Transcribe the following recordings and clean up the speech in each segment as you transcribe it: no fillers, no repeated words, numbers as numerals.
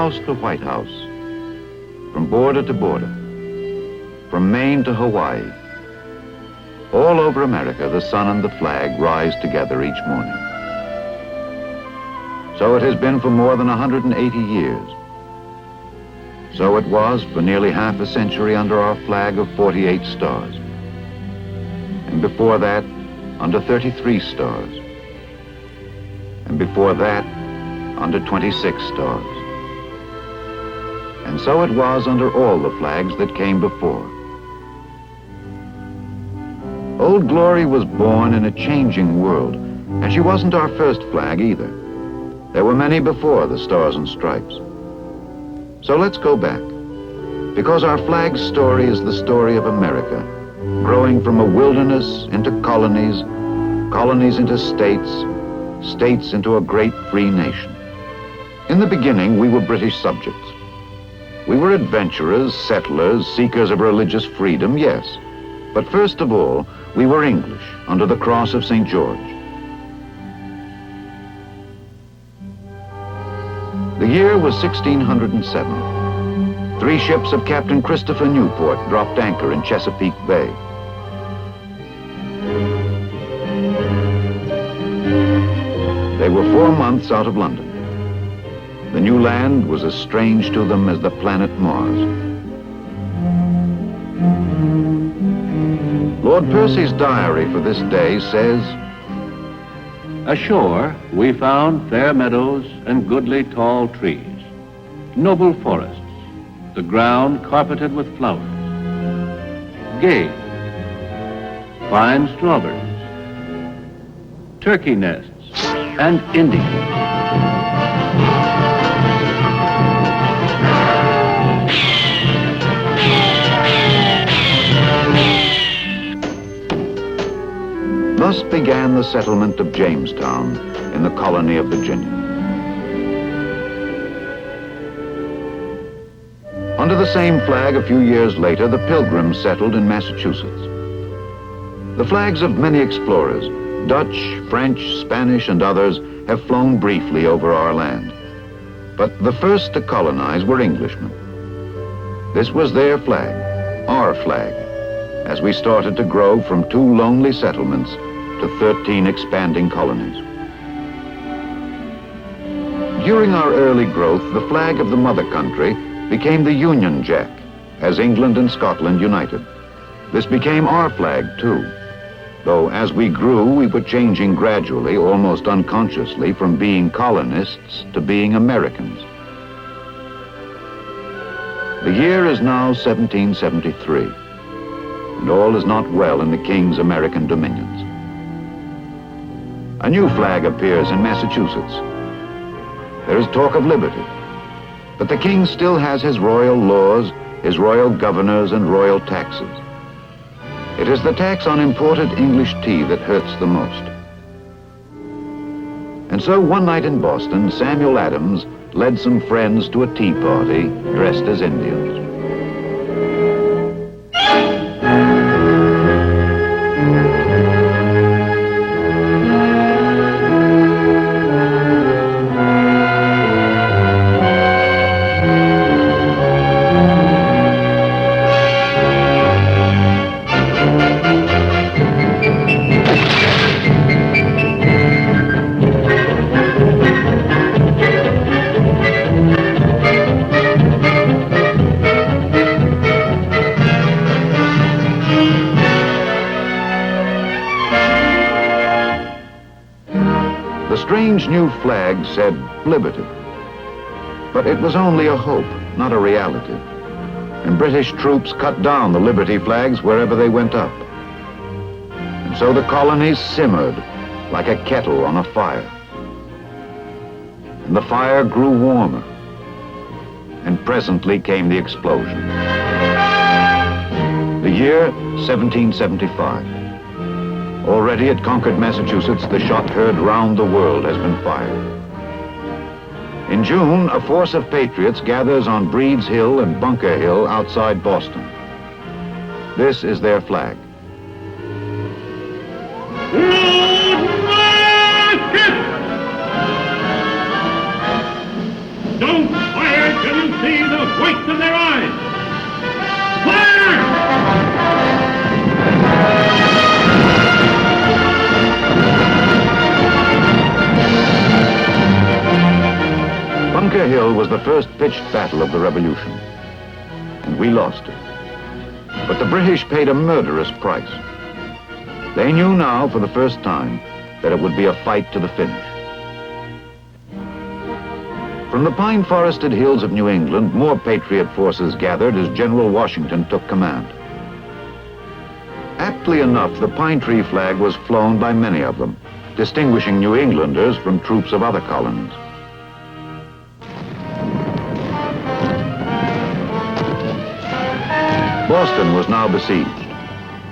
House to White House, from border to border, from Maine to Hawaii, all over America, the sun and the flag rise together each morning. So it has been for more than 180 years. So it was for nearly half a century under our flag of 48 stars. And before that, under 33 stars. And before that, under 26 stars. And so it was under all the flags that came before. Old Glory was born in a changing world, and she wasn't our first flag either. There were many before the Stars and Stripes. So let's go back, because our flag's story is the story of America, growing from a wilderness into colonies, colonies into states, states into a great free nation. In the beginning, we were British subjects. We were adventurers, settlers, seekers of religious freedom, yes. But first of all, we were English under the cross of St. George. The year was 1607. 3 ships of Captain Christopher Newport dropped anchor in Chesapeake Bay. They were 4 months out of London. The new land was as strange to them as the planet Mars. Lord Percy's diary for this day says, "Ashore we found fair meadows and goodly tall trees, noble forests, the ground carpeted with flowers, game, fine strawberries, turkey nests, and Indians. Thus began the settlement of Jamestown in the colony of Virginia. Under the same flag a few years later, the Pilgrims settled in Massachusetts. The flags of many explorers, Dutch, French, Spanish, and others, have flown briefly over our land. But the first to colonize were Englishmen. This was their flag, our flag, as we started to grow from 2 lonely settlements to 13 expanding colonies. During our early growth, the flag of the mother country became the Union Jack, as England and Scotland united. This became our flag too, though as we grew, we were changing gradually, almost unconsciously, from being colonists to being Americans. The year is now 1773, and all is not well in the King's American dominions. A new flag appears in Massachusetts. There is talk of liberty, but the King still has his royal laws, his royal governors, and royal taxes. It is the tax on imported English tea that hurts the most. And so one night in Boston, Samuel Adams led some friends to a tea party dressed as Indians. The strange new flag said liberty, but it was only a hope, not a reality. And British troops cut down the liberty flags wherever they went up. And so the colonies simmered like a kettle on a fire. And the fire grew warmer, and presently came the explosion. The year 1775. Already at Concord, Massachusetts, the shot heard round the world has been fired. In June, a force of patriots gathers on Breed's Hill and Bunker Hill outside Boston. This is their flag. Don't fire! see the whites of their eyes. Fire! Bunker Hill was the first pitched battle of the Revolution, and we lost it. But the British paid a murderous price. They knew now for the first time that it would be a fight to the finish. From the pine-forested hills of New England, more Patriot forces gathered as General Washington took command. Aptly enough, the pine tree flag was flown by many of them, distinguishing New Englanders from troops of other colonies. Boston was now besieged.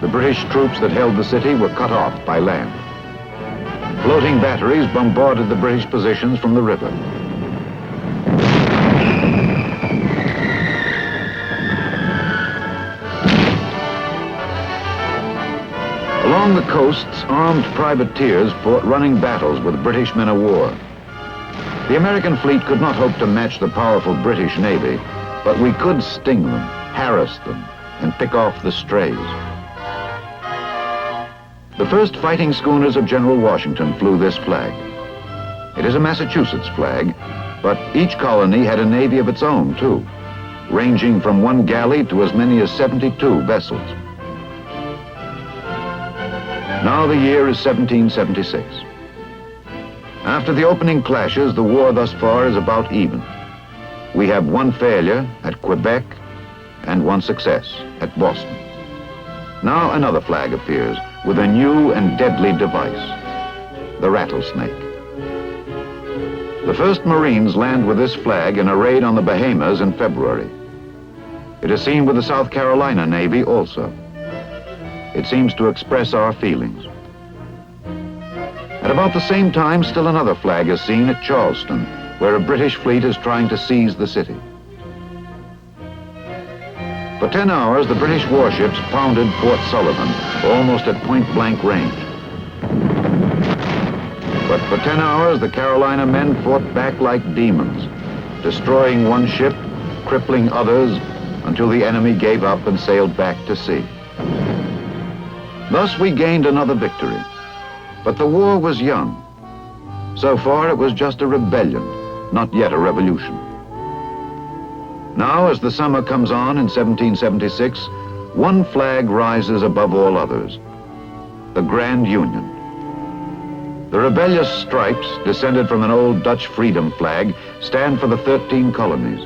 The British troops that held the city were cut off by land. Floating batteries bombarded the British positions from the river. Along the coasts, armed privateers fought running battles with British men of war. The American fleet could not hope to match the powerful British Navy, but we could sting them, harass them, and pick off the strays. The first fighting schooners of General Washington flew this flag. It is a Massachusetts flag, but each colony had a navy of its own, too, ranging from one galley to as many as 72 vessels. Now the year is 1776. After the opening clashes, the war thus far is about even. We have one failure at Quebec and one success at Boston. Now another flag appears with a new and deadly device, the rattlesnake. The first Marines land with this flag in a raid on the Bahamas in February. It is seen with the South Carolina Navy also. It seems to express our feelings. At about the same time, still another flag is seen at Charleston, where a British fleet is trying to seize the city. For 10 hours, the British warships pounded Fort Sullivan, almost at point-blank range. But for 10 hours, the Carolina men fought back like demons, destroying one ship, crippling others, until the enemy gave up and sailed back to sea. Thus we gained another victory. But the war was young. So far, it was just a rebellion, not yet a revolution. Now, as the summer comes on in 1776, one flag rises above all others, the Grand Union. The rebellious stripes, descended from an old Dutch freedom flag, stand for the 13 colonies.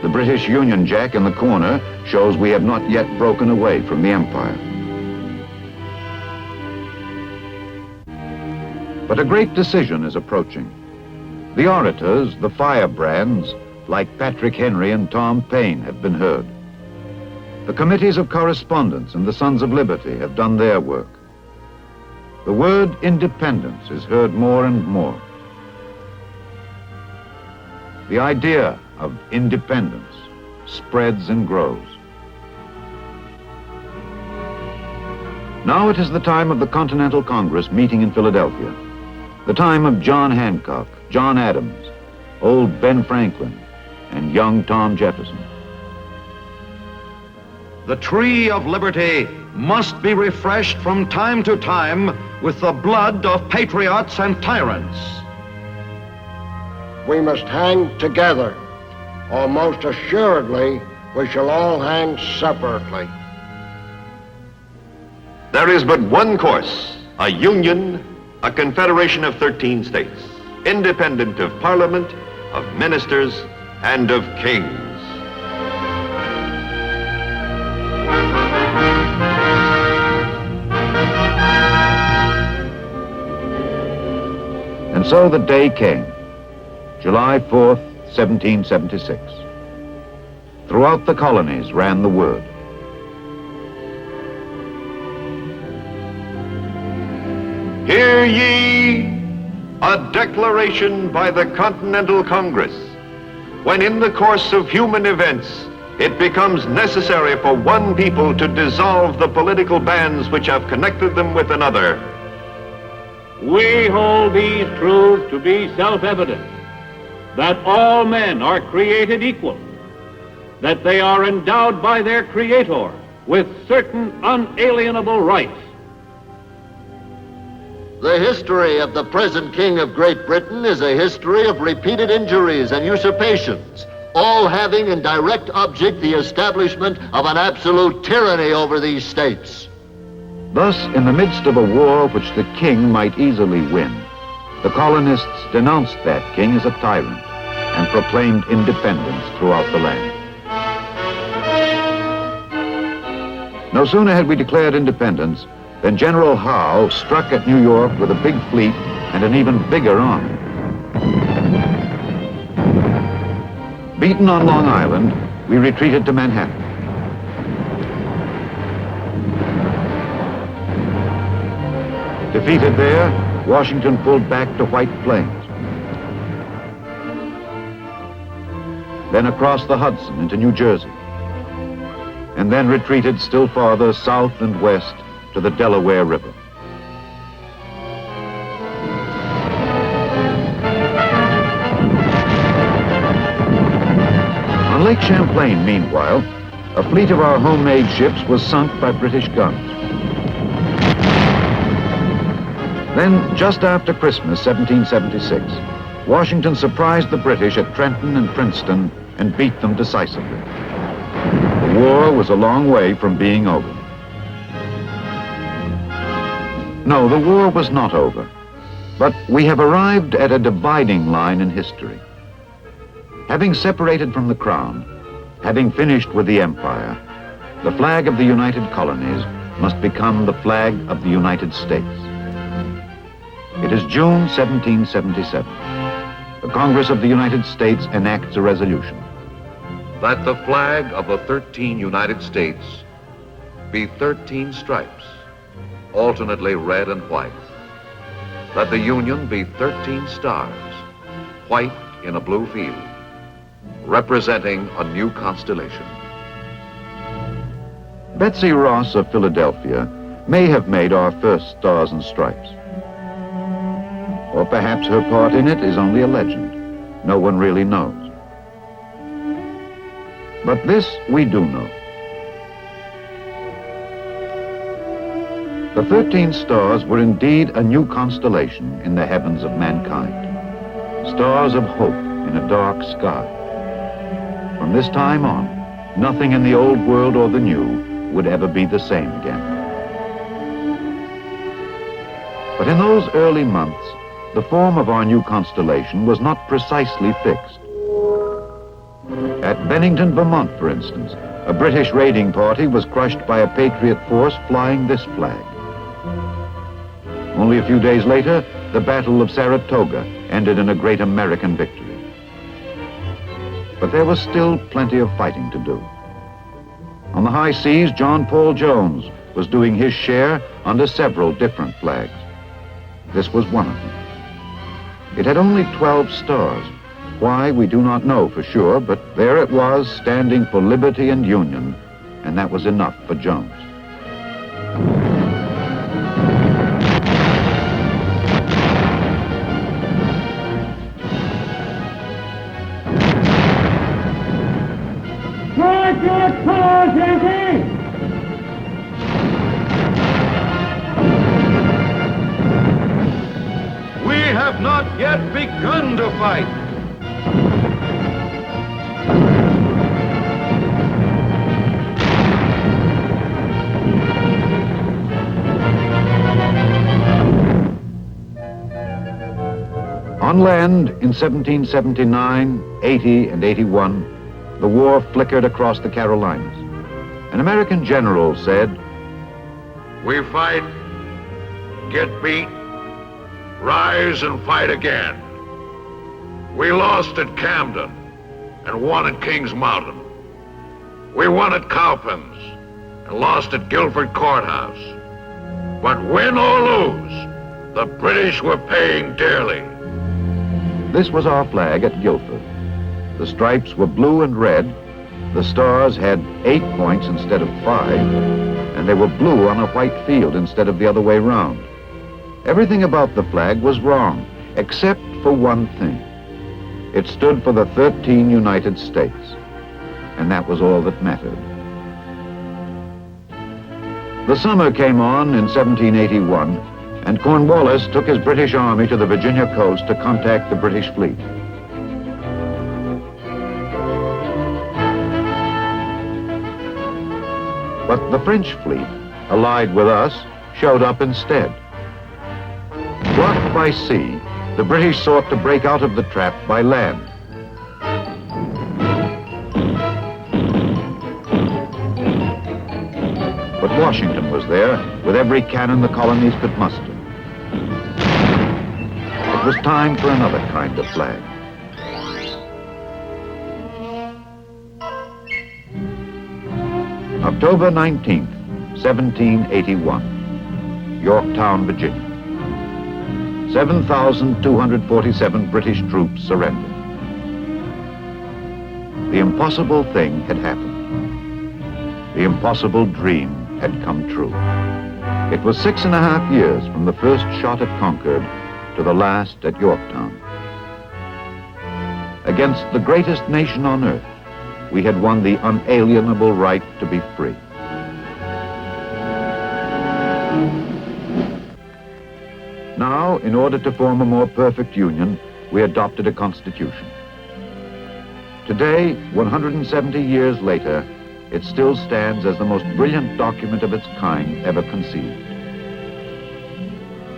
The British Union Jack in the corner shows we have not yet broken away from the empire. But a great decision is approaching. The orators, the firebrands, like Patrick Henry and Tom Paine, have been heard. The committees of correspondence and the Sons of Liberty have done their work. The word independence is heard more and more. The idea of independence spreads and grows. Now it is the time of the Continental Congress meeting in Philadelphia. The time of John Hancock, John Adams, old Ben Franklin, and young Tom Jefferson. The tree of liberty must be refreshed from time to time with the blood of patriots and tyrants. We must hang together, or most assuredly, we shall all hang separately. There is but one course, a union, a confederation of 13 states, independent of parliament, of ministers, and of kings. And so the day came, July 4th, 1776. Throughout the colonies ran the word. Hear ye a declaration by the Continental Congress, when in the course of human events it becomes necessary for one people to dissolve the political bands which have connected them with another. We hold these truths to be self-evident, that all men are created equal, that they are endowed by their Creator with certain unalienable rights. The history of the present King of Great Britain is a history of repeated injuries and usurpations, all having in direct object the establishment of an absolute tyranny over these states. Thus, in the midst of a war which the king might easily win, the colonists denounced that king as a tyrant and proclaimed independence throughout the land. No sooner had we declared independence than General Howe struck at New York with a big fleet and an even bigger army. Beaten on Long Island, we retreated to Manhattan. Defeated there, Washington pulled back to White Plains. Then across the Hudson into New Jersey. And then retreated still farther south and west to the Delaware River. On Lake Champlain, meanwhile, a fleet of our homemade ships was sunk by British guns. Then, just after Christmas, 1776, Washington surprised the British at Trenton and Princeton and beat them decisively. The war was a long way from being over. No, the war was not over, but we have arrived at a dividing line in history. Having separated from the Crown, having finished with the Empire, the flag of the United Colonies must become the flag of the United States. It is June 1777. The Congress of the United States enacts a resolution. That the flag of the 13 United States be 13 stripes, alternately red and white. That the Union be 13 stars, white in a blue field, representing a new constellation. Betsy Ross of Philadelphia may have made our first Stars and Stripes. Or perhaps her part in it is only a legend. No one really knows. But this we do know. The 13 stars were indeed a new constellation in the heavens of mankind. Stars of hope in a dark sky. From this time on, nothing in the old world or the new would ever be the same again. But in those early months, the form of our new constellation was not precisely fixed. At Bennington, Vermont, for instance, a British raiding party was crushed by a Patriot force flying this flag. Only a few days later, the Battle of Saratoga ended in a great American victory. But there was still plenty of fighting to do. On the high seas, John Paul Jones was doing his share under several different flags. This was one of them. It had only 12 stars. Why, we do not know for sure, but there it was, standing for liberty and union, and that was enough for Jones. Charge your cause, Yankee! We have not yet begun to fight. On land in 1779, 80, and 81, the war flickered across the Carolinas. An American general said, We fight, get beat, rise and fight again. We lost at Camden and won at Kings Mountain. We won at Cowpens and lost at Guilford Courthouse. But win or lose, the British were paying dearly. This was our flag at Guilford. The stripes were blue and red. The stars had 8 points instead of 5, and they were blue on a white field instead of the other way round. Everything about the flag was wrong, except for one thing. It stood for the 13 United States. and that was all that mattered. The summer came on in 1781, and Cornwallis took his British army to the Virginia coast to contact the British fleet. But the French fleet, allied with us, showed up instead. Blocked by sea, the British sought to break out of the trap by land. But Washington was there with every cannon the colonies could muster. It was time for another kind of flag. October 19th, 1781, Yorktown, Virginia. 7,247 British troops surrendered. The impossible thing had happened. The impossible dream had come true. It was 6.5 years from the first shot at Concord to the last at Yorktown. Against the greatest nation on earth, we had won the unalienable right to be free. Now, in order to form a more perfect union, we adopted a constitution. Today, 170 years later, it still stands as the most brilliant document of its kind ever conceived.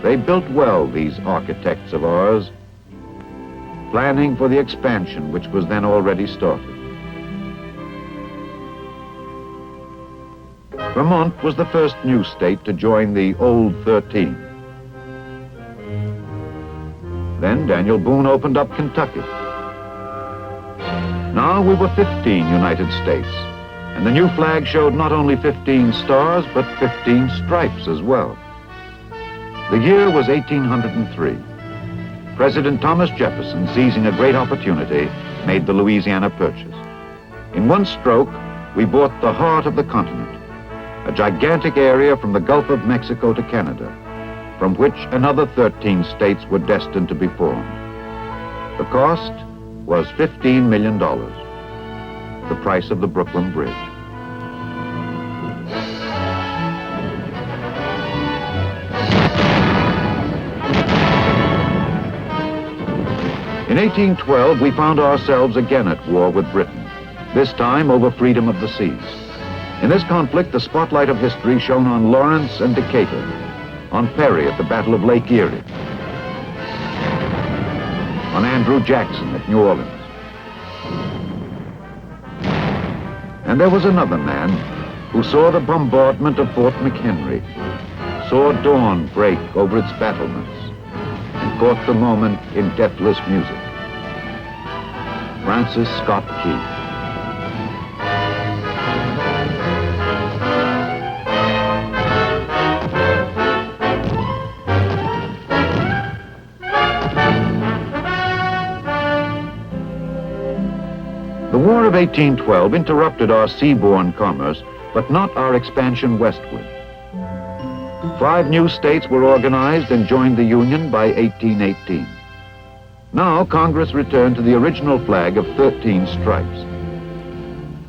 They built well, these architects of ours, planning for the expansion which was then already started. Vermont was the first new state to join the old 13. Then Daniel Boone opened up Kentucky. Now we were 15 United States, and the new flag showed not only 15 stars, but 15 stripes as well. The year was 1803. President Thomas Jefferson, seizing a great opportunity, made the Louisiana Purchase. In one stroke, we bought the heart of the continent, a gigantic area from the Gulf of Mexico to Canada, from which another 13 states were destined to be formed. The cost was $15 million, the price of the Brooklyn Bridge. In 1812, we found ourselves again at war with Britain, this time over freedom of the seas. In this conflict, the spotlight of history shone on Lawrence and Decatur, on Perry at the Battle of Lake Erie, on Andrew Jackson at New Orleans. And there was another man who saw the bombardment of Fort McHenry, saw dawn break over its battlements, and caught the moment in deathless music. Francis Scott Key. The War of 1812 interrupted our seaborne commerce, but not our expansion westward. 5 new states were organized and joined the Union by 1818. Now Congress returned to the original flag of 13 stripes.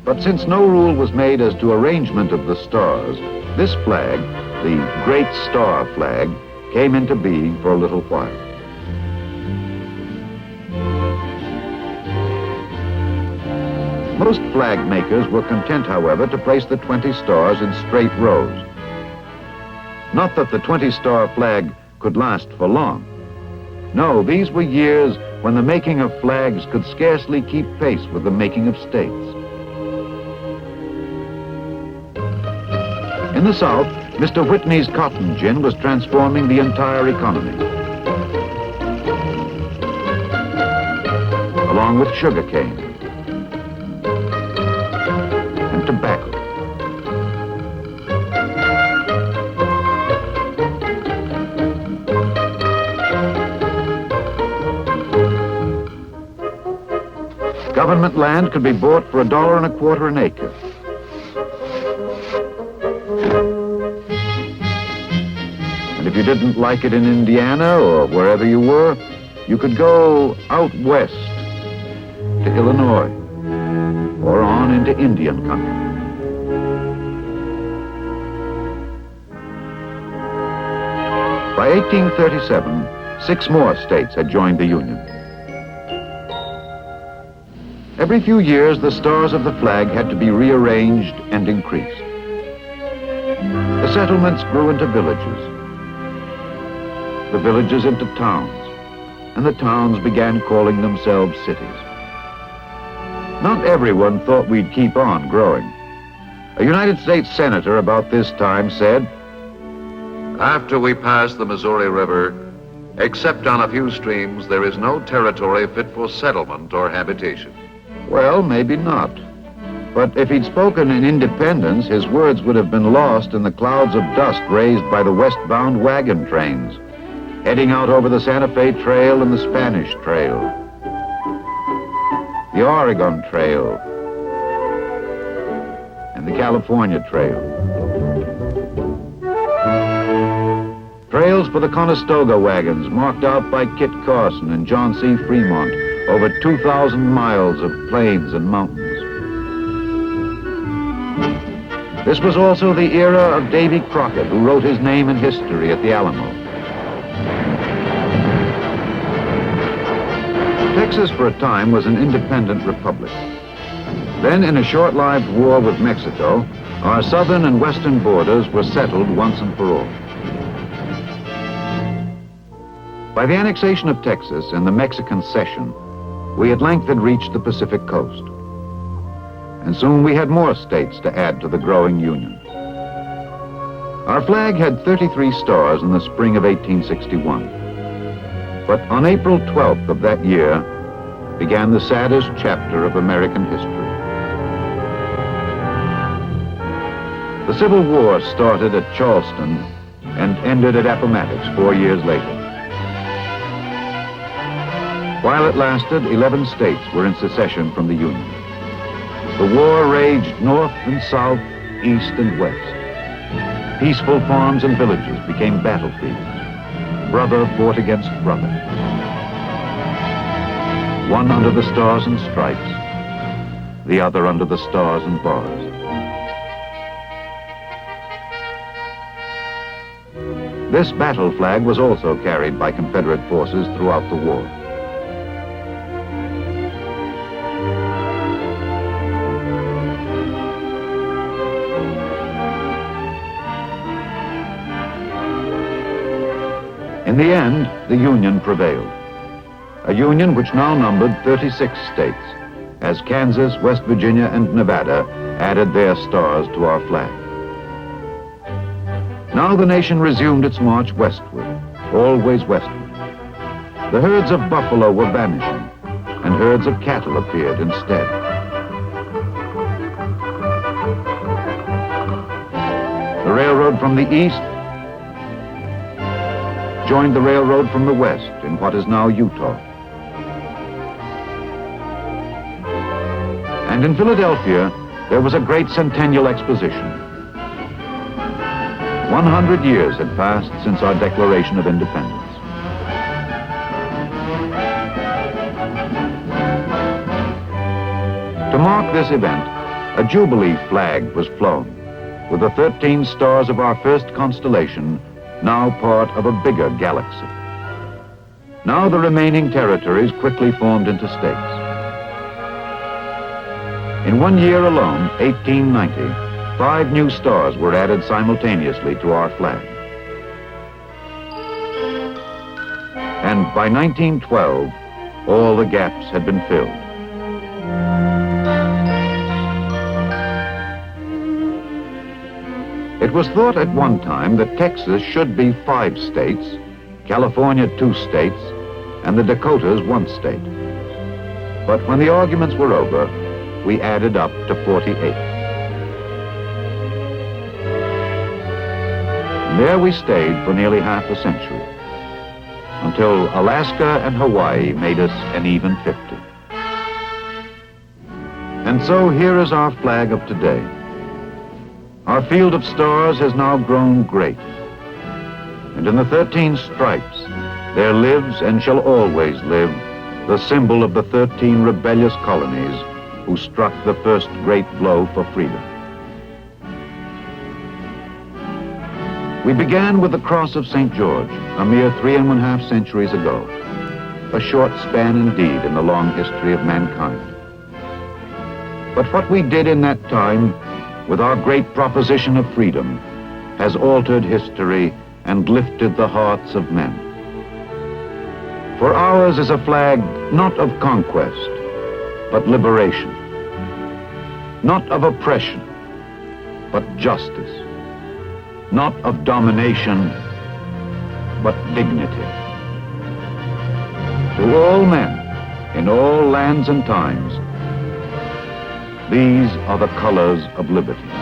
But since no rule was made as to arrangement of the stars, this flag, the Great Star Flag, came into being for a little while. Most flag makers were content, however, to place the 20 stars in straight rows. Not that the 20-star flag could last for long. No, these were years when the making of flags could scarcely keep pace with the making of states. In the South, Mr. Whitney's cotton gin was transforming the entire economy, along with sugarcane and tobacco. Government land could be bought for $1.25 an acre. And if you didn't like it in Indiana or wherever you were, you could go out west to Illinois or on on into Indian country. By 1837, 6 more states had joined the Union. Every few years, the stars of the flag had to be rearranged and increased. The settlements grew into villages, the villages into towns, and the towns began calling themselves cities. Not everyone thought we'd keep on growing. A United States senator about this time said, After we pass the Missouri River, except on a few streams, there is no territory fit for settlement or habitation. well, maybe not. But if he'd spoken in independence, his words would have been lost in the clouds of dust raised by the westbound wagon trains, heading out over the Santa Fe Trail and the Spanish Trail, the Oregon Trail, and the California Trail. Trails for the Conestoga wagons marked out by Kit Carson and John C. Fremont over 2,000 miles of plains and mountains. This was also the era of Davy Crockett, who wrote his name in history at the Alamo. Texas for a time was an independent republic. Then, in a short-lived war with Mexico, our southern and western borders were settled once and for all. By the annexation of Texas and the Mexican cession, we at length had reached the Pacific coast. And soon we had more states to add to the growing Union. Our flag had 33 stars in the spring of 1861. But on April 12th of that year began the saddest chapter of American history. The Civil War started at Charleston and ended at Appomattox 4 years later. While it lasted, 11 states were in secession from the Union. The war raged north and south, east and west. Peaceful farms and villages became battlefields. Brother fought against brother. One under the stars and stripes, the other under the stars and bars. This battle flag was also carried by Confederate forces throughout the war. In the end, the Union prevailed. A Union which now numbered 36 states, as Kansas, West Virginia, and Nevada added their stars to our flag. Now the nation resumed its march westward, always westward. The herds of buffalo were vanishing, and herds of cattle appeared instead. The railroad from the east joined the railroad from the west in what is now Utah. And in Philadelphia, there was a great centennial exposition. 100 years had passed since our Declaration of Independence. To mark this event, a Jubilee flag was flown, with the 13 stars of our first constellation now part of a bigger galaxy. Now the remaining territories quickly formed into states. In 1 year alone, 1890, 5 new stars were added simultaneously to our flag. And by 1912, all the gaps had been filled. It was thought at one time that Texas should be 5 states, California 2 states, and the Dakotas 1 state. But when the arguments were over, we added up to 48. And there we stayed for nearly half a century, until Alaska and Hawaii made us an even 50. And so here is our flag of today. Our field of stars has now grown great, and in the 13 stripes there lives and shall always live the symbol of the 13 rebellious colonies who struck the first great blow for freedom. We began with the cross of St. George, a mere 3½ centuries ago. A short span indeed in the long history of mankind. But what we did in that time, with our great proposition of freedom, has altered history and lifted the hearts of men. For ours is a flag not of conquest, but liberation. Not of oppression, but justice. Not of domination, but dignity. To all men, in all lands and times, these are the colors of liberty.